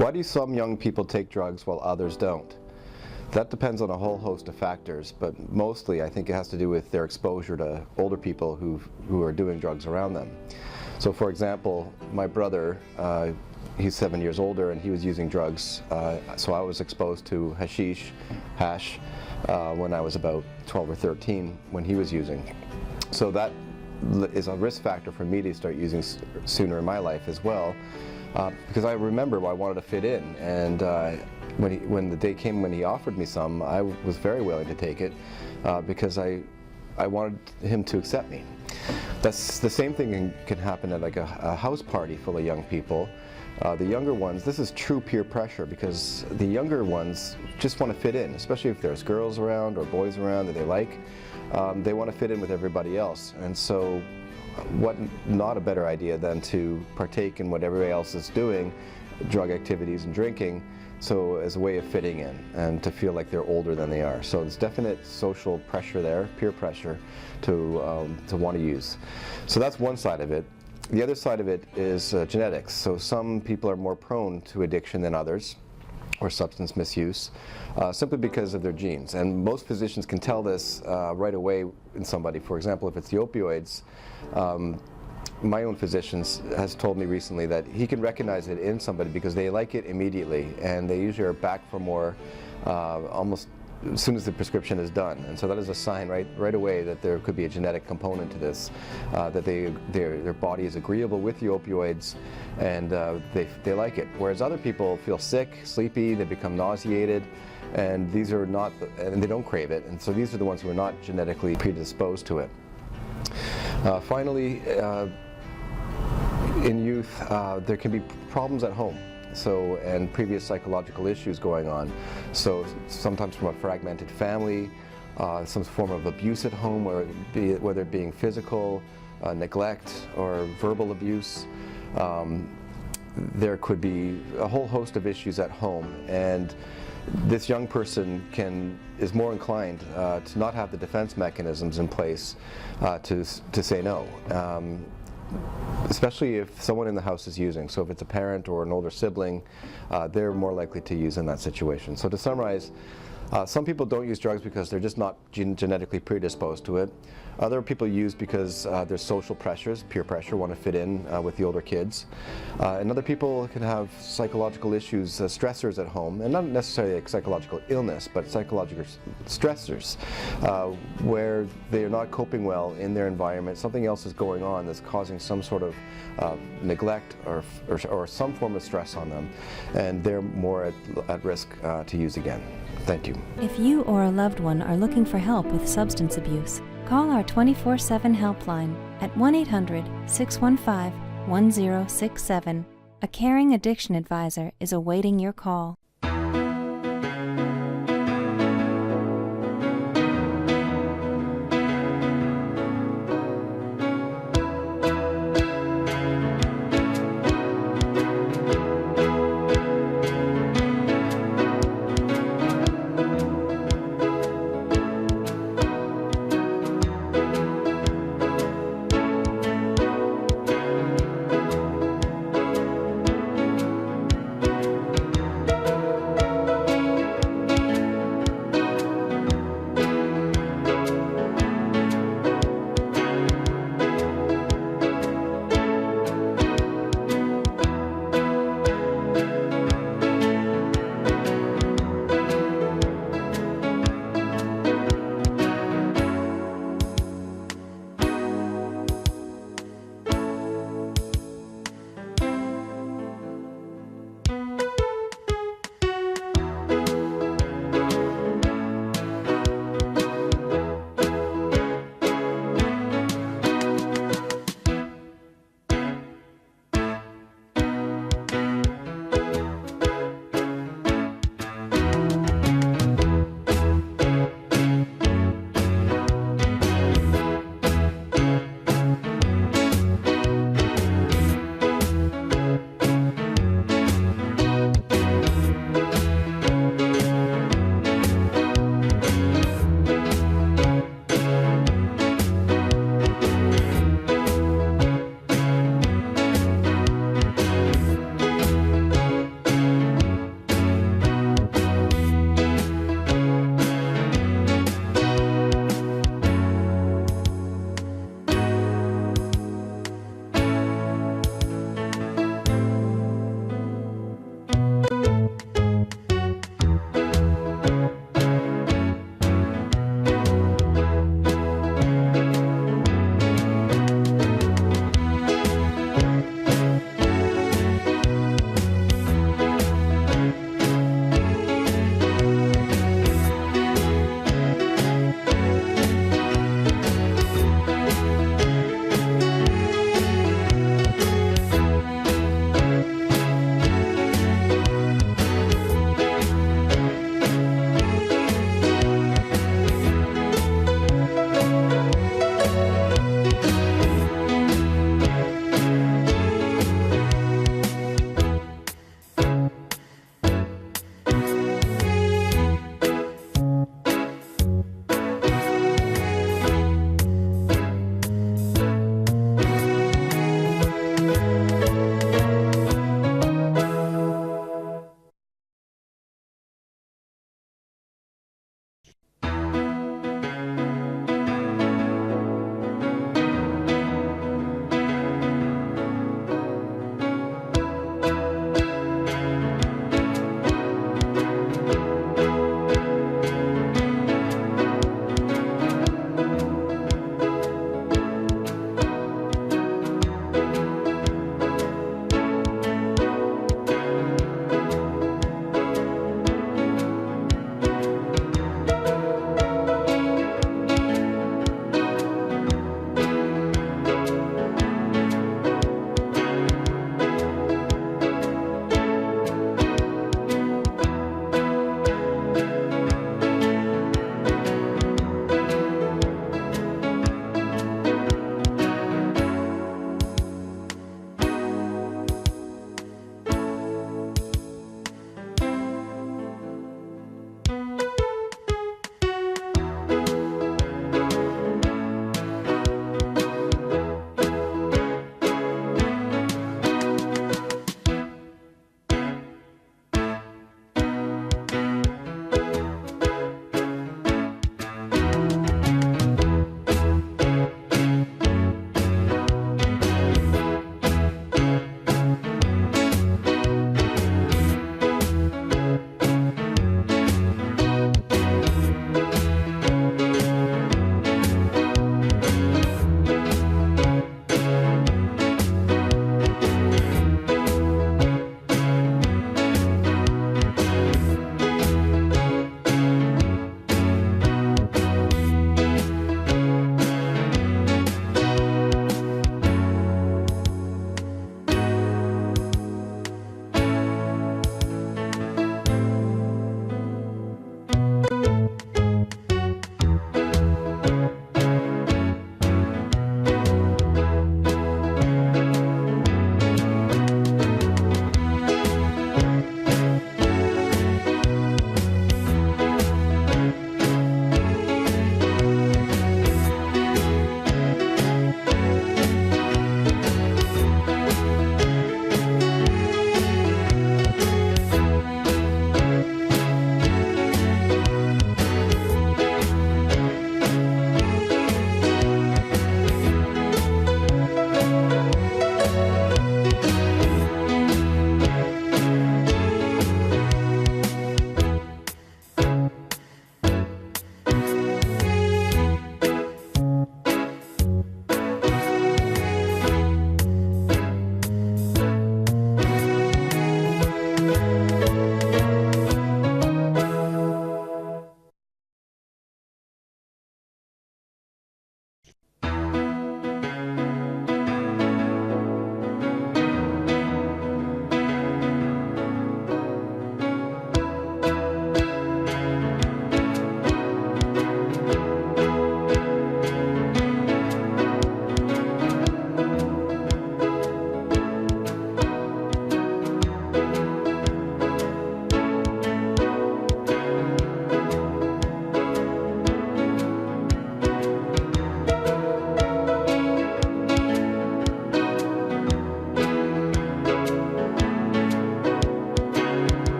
Why do some young people take drugs while others don't? That depends on a whole host of factors, but mostly I think it has to do with their exposure to older people who are doing drugs around them. So for example, my brother, he's 7 years older and he was using drugs, so I was exposed to hash, when I was about 12 or 13 when he was using. So that is a risk factor for me to start using sooner in my life as well, because I remember I wanted to fit in, and when the day came when he offered me some, I was very willing to take it because I wanted him to accept me. That's the same thing can happen at like a house party full of young people. The younger ones, this is true peer pressure, because the younger ones just want to fit in, especially if there's girls around or boys around that they like. They want to fit in with everybody else, and so what not a better idea than to partake in what everybody else is doing, drug activities and drinking, so as a way of fitting in and to feel like they're older than they are. So there's definite social pressure there, peer pressure, to want to use. So that's one side of it. The other side of it is genetics. So some people are more prone to addiction than others, or substance misuse, simply because of their genes. And most physicians can tell this right away in somebody. For example, if it's the opioids, my own physician has told me recently that he can recognize it in somebody because they like it immediately, and they usually are back for more almost as soon as the prescription is done. And so that is a sign right away that there could be a genetic component to this, that their body is agreeable with the opioids, and they like it. Whereas other people feel sick, sleepy, they become nauseated, and these are not, and they don't crave it. And so these are the ones who are not genetically predisposed to it. Finally, in youth, there can be problems at home. And previous psychological issues going on. So sometimes from a fragmented family, some form of abuse at home, whether it being physical, neglect, or verbal abuse. There could be a whole host of issues at home, and this young person is more inclined to not have the defense mechanisms in place to say no. Especially if someone in the house is using. So if it's a parent or an older sibling, they're more likely to use in that situation. So to summarize, some people don't use drugs because they're just not genetically predisposed to it. Other people use because there's social pressures, peer pressure, want to fit in with the older kids. And other people can have psychological issues, stressors at home, and not necessarily like psychological illness, but psychological stressors, where they are not coping well in their environment. Something else is going on that's causing some sort of neglect or some form of stress on them, and they're more at risk to use again. Thank you. If you or a loved one are looking for help with substance abuse, call our 24/7 helpline at 1-800-615-1067. A caring addiction advisor is awaiting your call.